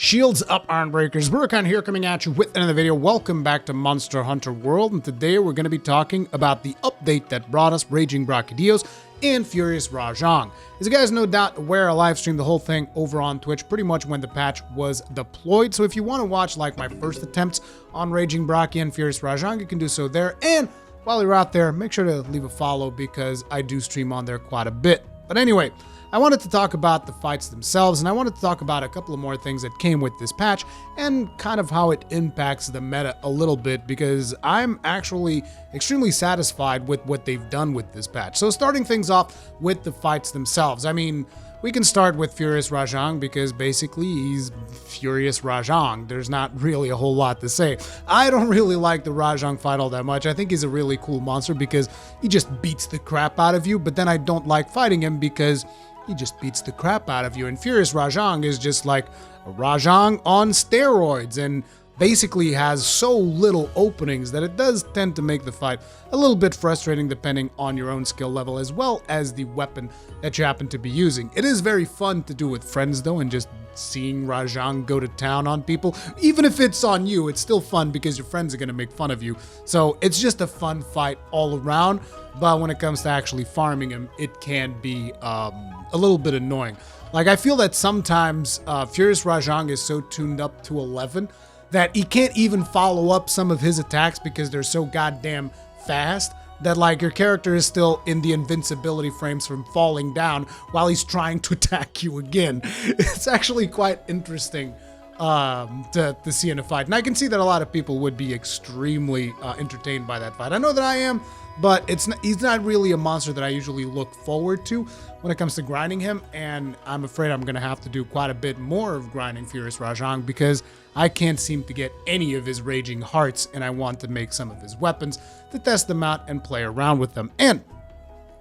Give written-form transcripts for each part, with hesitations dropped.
Shields up, Ironbreakers. Burakan here coming at you with another video. Welcome back to Monster Hunter World, and today we're going to be talking about the update that brought us Raging Brachydios and Furious Rajang. As you guys no doubt aware, I live streamed the whole thing over on Twitch pretty much when the patch was deployed, so if you want to watch like my first attempts on Raging Brachy and Furious Rajang, you can do so there. And while you're out there, make sure to leave a follow because I do stream on there quite a bit. But anyway, I wanted to talk about the fights themselves, and I wanted to talk about a couple of more things that came with this patch and kind of how it impacts the meta a little bit, because I'm actually extremely satisfied with what they've done with this patch. So starting things off with the fights themselves, I mean, we can start with Furious Rajang because basically he's Furious Rajang. There's not really a whole lot to say. I don't really like the Rajang fight all that much. I think he's a really cool monster because he just beats the crap out of you, but then I don't like fighting him because he just beats the crap out of you. And Furious Rajang is just like a Rajang on steroids and basically has so little openings that it does tend to make the fight a little bit frustrating depending on your own skill level as well as the weapon that you happen to be using. It is very fun to do with friends though, and just seeing Rajang go to town on people. Even if it's on you, it's still fun because your friends are going to make fun of you. So it's just a fun fight all around. But when it comes to actually farming him, it can be a little bit annoying. Like, I feel that sometimes Furious Rajang is so tuned up to 11 that he can't even follow up some of his attacks because they're so goddamn fast that, like, your character is still in the invincibility frames from falling down while he's trying to attack you again. It's actually quite interesting to see in a fight. And I can see that a lot of people would be extremely entertained by that fight. I know that I am, but he's not really a monster that I usually look forward to when it comes to grinding him, and I'm afraid I'm going to have to do quite a bit more of grinding Furious Rajang because I can't seem to get any of his Raging Hearts, and I want to make some of his weapons to test them out and play around with them. And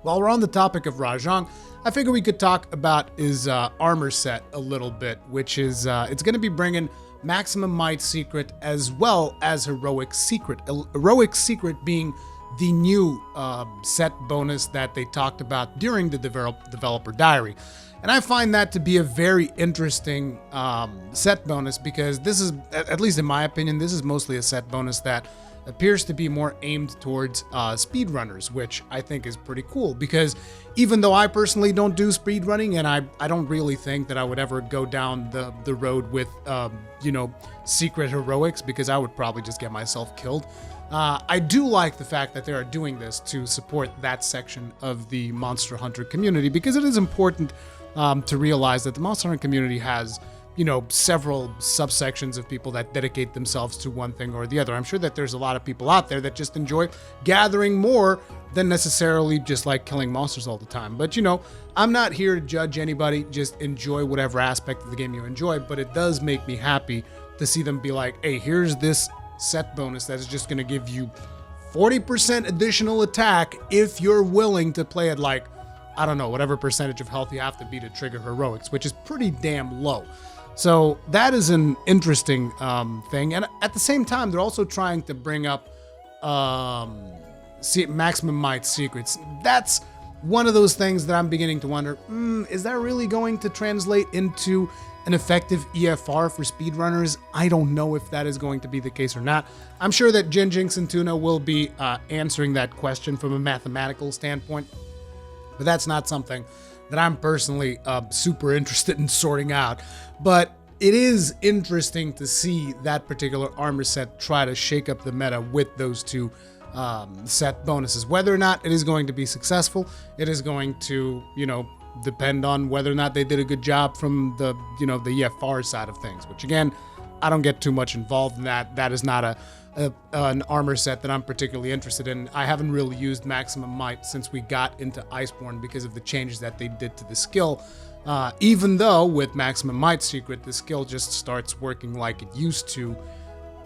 while we're on the topic of Rajang, I figure we could talk about his armor set a little bit, which is, it's going to be bringing Maximum Might Secret as well as Heroic Secret. Heroic Secret being the new set bonus that they talked about during the developer diary. And I find that to be a very interesting set bonus because this is, at least in my opinion, this is mostly a set bonus that appears to be more aimed towards speedrunners, which I think is pretty cool because even though I personally don't do speedrunning and I don't really think that I would ever go down the road with, you know, secret heroics because I would probably just get myself killed. I do like the fact that they are doing this to support that section of the Monster Hunter community because it is important to realize that the Monster Hunter community has, you know, several subsections of people that dedicate themselves to one thing or the other. I'm sure that there's a lot of people out there that just enjoy gathering more than necessarily just like killing monsters all the time. But, you know, I'm not here to judge anybody. Just enjoy whatever aspect of the game you enjoy. But it does make me happy to see them be like, hey, here's this set bonus that is just going to give you 40% additional attack if you're willing to play at, like, I don't know, whatever percentage of health you have to be to trigger heroics, which is pretty damn low. So that is an interesting thing. And at the same time, they're also trying to bring up Maximum Might Secrets. That's one of those things that I'm beginning to wonder, is that really going to translate into an effective EFR for speedrunners? I don't know if that is going to be the case or not. I'm sure that Jinjinx and Tuna will be answering that question from a mathematical standpoint, but that's not something that I'm personally super interested in sorting out. But it is interesting to see that particular armor set try to shake up the meta with those two set bonuses. Whether or not it is going to be successful, it is going to, you know, depend on whether or not they did a good job from the, you know, the EFR side of things, which again, I don't get too much involved in that. That is not an armor set that I'm particularly interested in. I haven't really used Maximum Might since we got into Iceborne because of the changes that they did to the skill. Even though with Maximum Might Secret, the skill just starts working like it used to,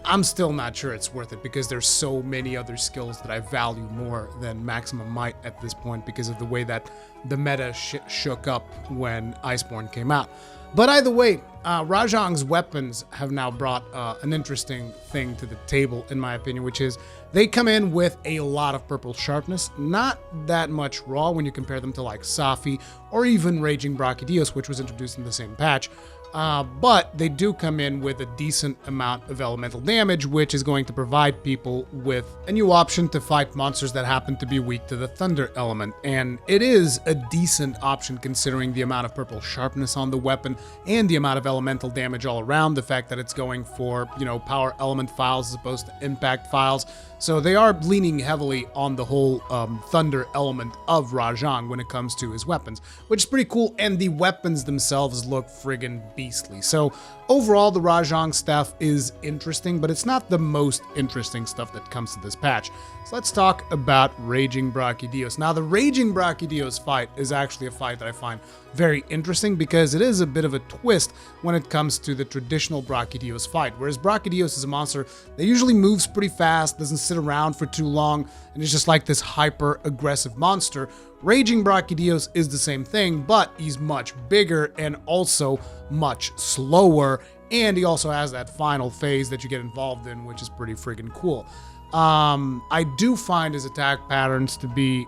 I'm still not sure it's worth it because there's so many other skills that I value more than Maximum Might at this point because of the way that the meta shook up when Iceborne came out. But either way, Rajang's weapons have now brought an interesting thing to the table, in my opinion, which is they come in with a lot of purple sharpness, not that much raw when you compare them to like Safi or even Raging Brachydios, which was introduced in the same patch. But they do come in with a decent amount of elemental damage, which is going to provide people with a new option to fight monsters that happen to be weak to the thunder element. And it is a decent option considering the amount of purple sharpness on the weapon and the amount of elemental damage all around, the fact that it's going for, power element files as opposed to impact files. So they are leaning heavily on the whole thunder element of Rajang when it comes to his weapons, which is pretty cool, and the weapons themselves look friggin' beastly. So overall, the Rajang stuff is interesting, but it's not the most interesting stuff that comes to this patch. So let's talk about Raging Brachydios. Now, the Raging Brachydios fight is actually a fight that I find very interesting because it is a bit of a twist when it comes to the traditional Brachydios fight. Whereas Brachydios is a monster that usually moves pretty fast, doesn't sit around for too long, and is just like this hyper-aggressive monster. Raging Brachydios is the same thing, but he's much bigger and also much slower, and he also has that final phase that you get involved in, which is pretty friggin' cool. I do find his attack patterns to be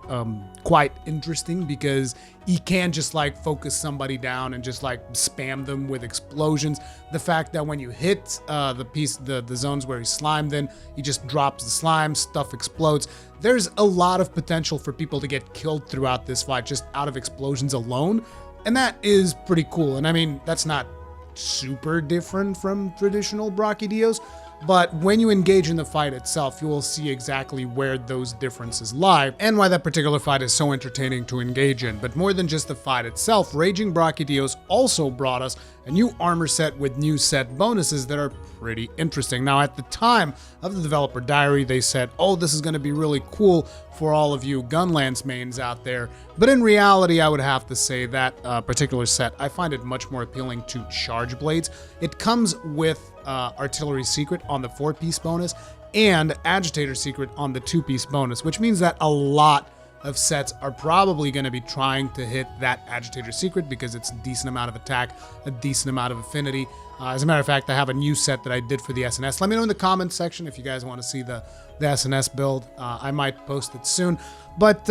quite interesting because he can just like focus somebody down and just like spam them with explosions. The fact that when you hit the zones where he's slimed in, he just drops the slime, stuff explodes. There's a lot of potential for people to get killed throughout this fight just out of explosions alone, and that is pretty cool. And I mean, that's not super different from traditional Brachydios, but when you engage in the fight itself, you will see exactly where those differences lie and why that particular fight is so entertaining to engage in. But more than just the fight itself, Raging Brachydios also brought us a new armor set with new set bonuses that are pretty interesting. Now, at the time of the developer diary, they said, oh, this is going to be really cool for all of you Gunlance mains out there. But in reality, I would have to say that particular set, I find it much more appealing to Charge Blades. It comes with Artillery Secret on the 4-piece bonus and Agitator Secret on the 2-piece bonus, which means that a lot of sets are probably going to be trying to hit that Agitator Secret because it's a decent amount of attack, a decent amount of affinity. As a matter of fact, I have a new set that I did for the SNS. Let me know in the comments section if you guys want to see the SNS build. I might post it soon. But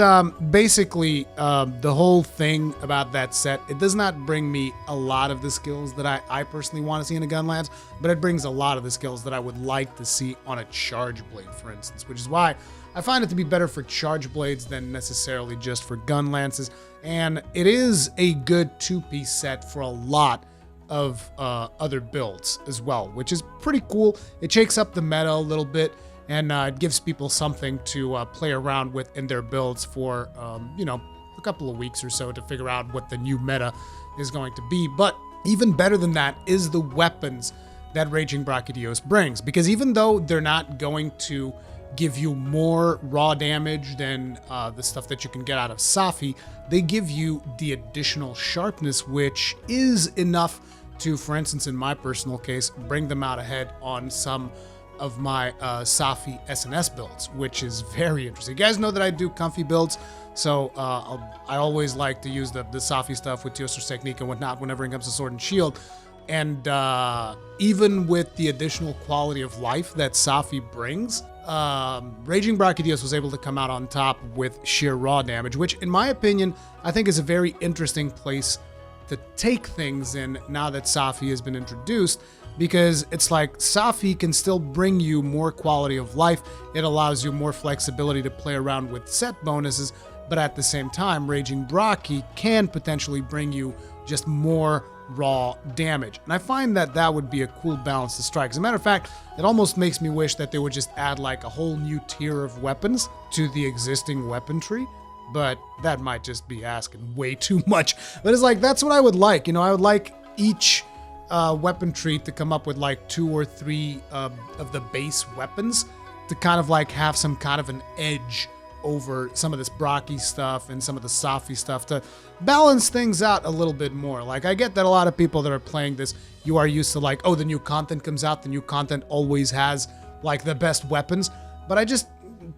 basically, the whole thing about that set, it does not bring me a lot of the skills that I personally want to see in a Gunlance, but it brings a lot of the skills that I would like to see on a Charge Blade, for instance, which is why I find it to be better for Charge Blades than necessarily just for Gunlances. And it is a good 2-piece set for a lot of other builds as well, which is pretty cool. It shakes up the meta a little bit, and it gives people something to play around with in their builds for, a couple of weeks or so to figure out what the new meta is going to be. But even better than that is the weapons that Raging Brachydios brings, because even though they're not going to give you more raw damage than the stuff that you can get out of Safi, they give you the additional sharpness, which is enough to, for instance, in my personal case, bring them out ahead on some of my Safi SNS builds, which is very interesting. You guys know that I do comfy builds, so I always like to use the Safi stuff with Teoster's Technique and whatnot whenever it comes to Sword and Shield. And even with the additional quality of life that Safi brings, Raging Brachydios was able to come out on top with sheer raw damage, which in my opinion, I think is a very interesting place to take things in now that Safi has been introduced, because it's like Safi can still bring you more quality of life. It allows you more flexibility to play around with set bonuses, but at the same time, Raging Brachy can potentially bring you just more raw damage. And I find that that would be a cool balance to strike. As a matter of fact, it almost makes me wish that they would just add like a whole new tier of weapons to the existing weapon tree, but that might just be asking way too much. But it's like, that's what I would like. I would like each weapon tree to come up with like 2 or 3 of the base weapons to kind of like have some kind of an edge over some of this Brachy stuff and some of the Safi stuff to balance things out a little bit more. Like, I get that a lot of people that are playing this, you are used to like, oh, the new content comes out, the new content always has like the best weapons, but I just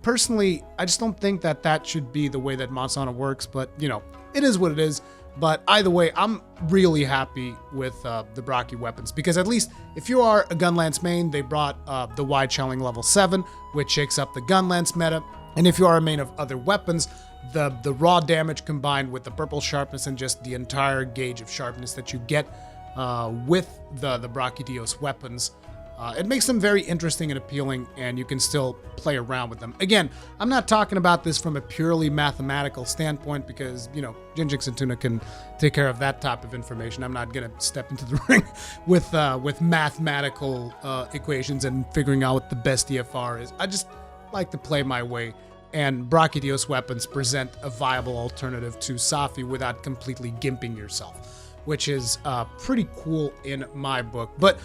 personally, I just don't think that that should be the way that Monster Hunter works. But it is what it is. But either way, I'm really happy with the Brachy weapons, because at least if you are a Gunlance main, they brought the wide shelling level 7, which shakes up the Gunlance meta. And if you are a main of other weapons, the raw damage combined with the purple sharpness and just the entire gauge of sharpness that you get with the Brachydios weapons. It makes them very interesting and appealing, and you can still play around with them. Again, I'm not talking about this from a purely mathematical standpoint because, Ginjix and Tuna can take care of that type of information. I'm not going to step into the ring with mathematical equations and figuring out what the best EFR is. I just like to play my way, and Brachydios weapons present a viable alternative to Safi without completely gimping yourself, which is pretty cool in my book. But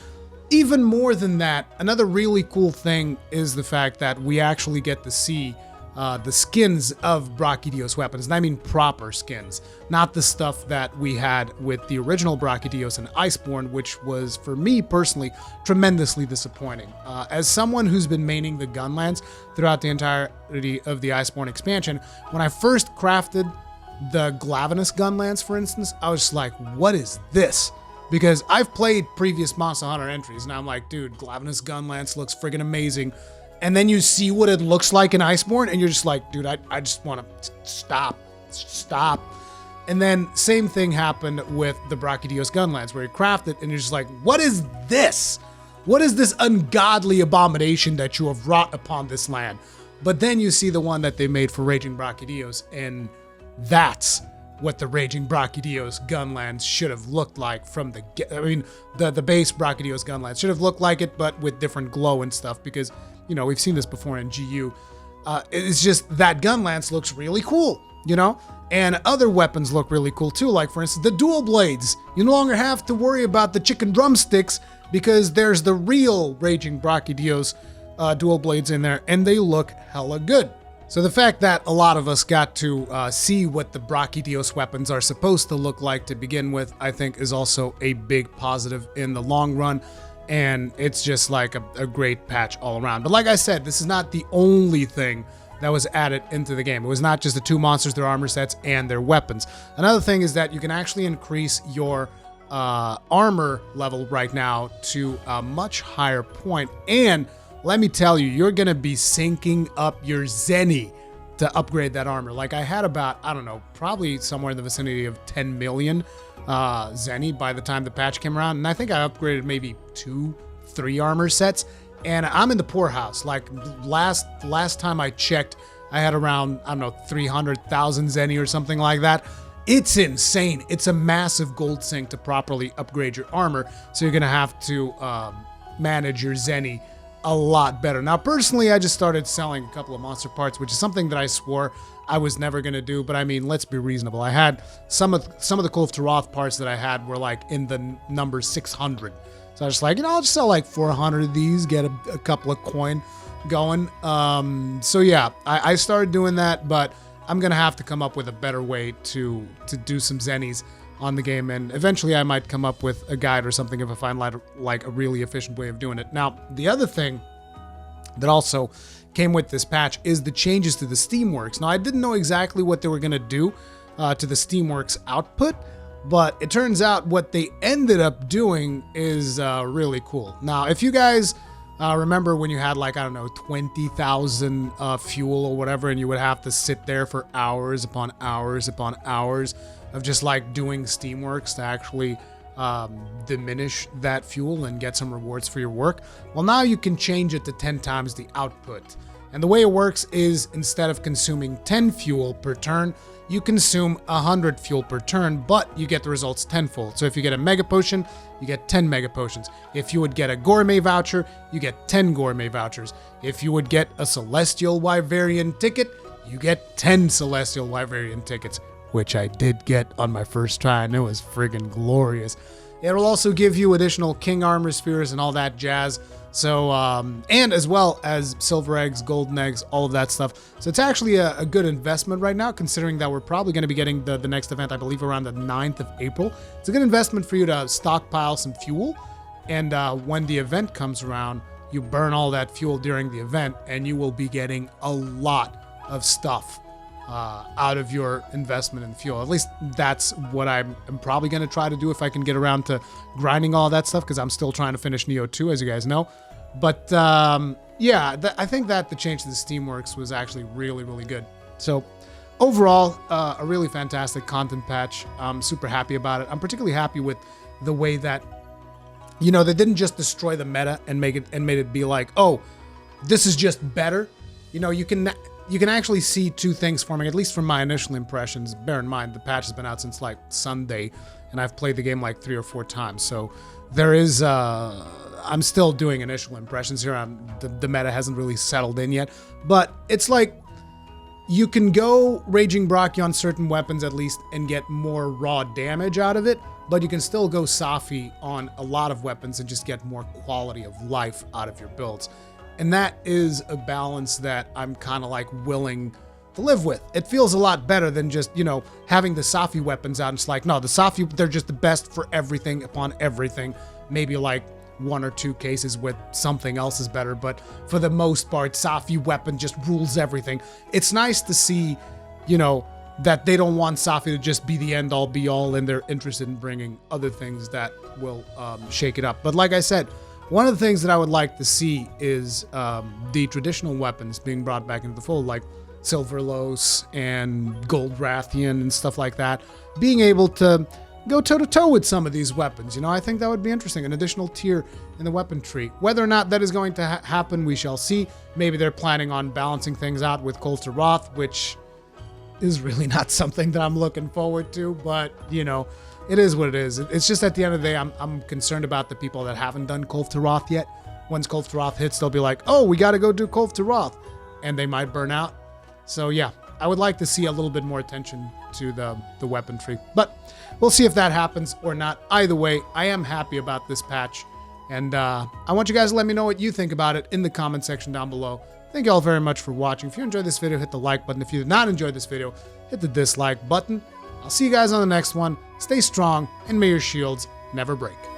even more than that, another really cool thing is the fact that we actually get to see the skins of Brachydios weapons, and I mean proper skins, not the stuff that we had with the original Brachydios and Iceborne, which was, for me personally, tremendously disappointing. As someone who's been maining the Gunlance throughout the entirety of the Iceborne expansion, when I first crafted the Glavenus Gunlance, for instance, I was just like, what is this? Because I've played previous Monster Hunter entries, and I'm like, dude, Glavenus Gunlance looks friggin' amazing. And then you see what it looks like in Iceborne, and you're just like, dude, I just want to stop. And then same thing happened with the Brachydios Gunlance, where you craft it, and you're just like, what is this? What is this ungodly abomination that you have wrought upon this land? But then you see the one that they made for Raging Brachydios, and that's what the Raging Brachydios Gunlance should have looked like from the base Brachydios Gunlance should have looked like it, but with different glow and stuff, because, we've seen this before in GU. It's just that Gunlance looks really cool, and other weapons look really cool too, like, for instance, the dual blades. You no longer have to worry about the chicken drumsticks because there's the real Raging Brachydios dual blades in there, and they look hella good. So the fact that a lot of us got to see what the Brachydios weapons are supposed to look like to begin with, I think is also a big positive in the long run, and it's just like a great patch all around. But like I said, this is not the only thing that was added into the game. It was not just the two monsters, their armor sets, and their weapons. Another thing is that you can actually increase your armor level right now to a much higher point, and let me tell you, you're going to be syncing up your Zenny to upgrade that armor. Like, I had about, I don't know, probably somewhere in the vicinity of 10 million Zenny by the time the patch came around. And I think I upgraded maybe 2-3 armor sets. And I'm in the poorhouse. Like, last time I checked, I had around, I don't know, 300,000 Zenny or something like that. It's insane. It's a massive gold sink to properly upgrade your armor. So you're going to have to manage your Zenny a lot better. Now, personally, I just started selling a couple of monster parts, which is something that I swore I was never going to do, but I mean, let's be reasonable. I had some of the Kulf Taroth parts that I had were like in the number 600. So I was just like, I'll just sell like 400 of these, get a couple of coin going. So yeah, I started doing that, but I'm going to have to come up with a better way to do some Zennies on the game, and eventually I might come up with a guide or something if I find like a really efficient way of doing it. Now, the other thing that also came with this patch is the changes to the Steamworks. Now, I didn't know exactly what they were going to do to the Steamworks output, but it turns out what they ended up doing is really cool. Now, if you guys remember when you had like, I don't know, 20,000 fuel or whatever, and you would have to sit there for hours upon hours upon hours of just like doing Steamworks to actually diminish that fuel and get some rewards for your work. Well, now you can change it to 10 times the output. And the way it works is instead of consuming 10 fuel per turn, you consume 100 fuel per turn, but you get the results tenfold. So if you get a Mega Potion, you get 10 Mega Potions. If you would get a Gourmet Voucher, you get 10 Gourmet Vouchers. If you would get a Celestial Wyverian ticket, you get 10 Celestial Wyverian tickets, which I did get on my first try, and it was friggin' glorious. It'll also give you additional King Armor Spheres and all that jazz. So, and as well as Silver Eggs, Golden Eggs, all of that stuff. So it's actually a good investment right now, considering that we're probably going to be getting the next event, I believe, around the 9th of April. It's a good investment for you to stockpile some fuel. And when the event comes around, you burn all that fuel during the event, and you will be getting a lot of stuff out of your investment in fuel. At least that's what I'm probably going to try to do if I can get around to grinding all that stuff, because I'm still trying to finish Neo 2, as you guys know. But yeah, I think that the change to the Steamworks was actually really, really good. So overall, a really fantastic content patch. I'm super happy about it. I'm particularly happy with the way that, you know, they didn't just destroy the meta and made it be like, oh, this is just better. You know, you can actually see two things forming, at least from my initial impressions. Bear in mind, the patch has been out since like Sunday, and I've played the game like 3 or 4 times. So there is, I'm still doing initial impressions here. The meta hasn't really settled in yet, but it's like you can go Raging Brachy on certain weapons at least and get more raw damage out of it, but you can still go Safi on a lot of weapons and just get more quality of life out of your builds. And that is a balance that I'm kind of like willing to live with. It feels a lot better than just, you know, having the Safi weapons out. It's like, no, the Safi, they're just the best for everything upon everything. Maybe like 1 or 2 cases with something else is better, but for the most part, Safi weapon just rules everything. It's nice to see, you know, that they don't want Safi to just be the end all be all, and they're interested in bringing other things that will shake it up. But like I said, one of the things that I would like to see is the traditional weapons being brought back into the fold, like Silverlos and Gold Rathian and stuff like that, being able to go toe-to-toe with some of these weapons. You know, I think that would be interesting, an additional tier in the weapon tree. Whether or not that is going to happen, we shall see. Maybe they're planning on balancing things out with Cold to Roth, which is really not something that I'm looking forward to, but, you know, it is what it is. It's just at the end of the day, I'm concerned about the people that haven't done Kolv to Roth yet. Once Kolv to Roth hits, they'll be like, oh, we got to go do Kolv to Roth, and they might burn out. So yeah, I would like to see a little bit more attention to the weapon tree, but we'll see if that happens or not. Either way, I am happy about this patch, and I want you guys to let me know what you think about it in the comment section down below. Thank you all very much for watching. If you enjoyed this video, hit the like button. If you did not enjoy this video, hit the dislike button. I'll see you guys on the next one. Stay strong, and may your shields never break.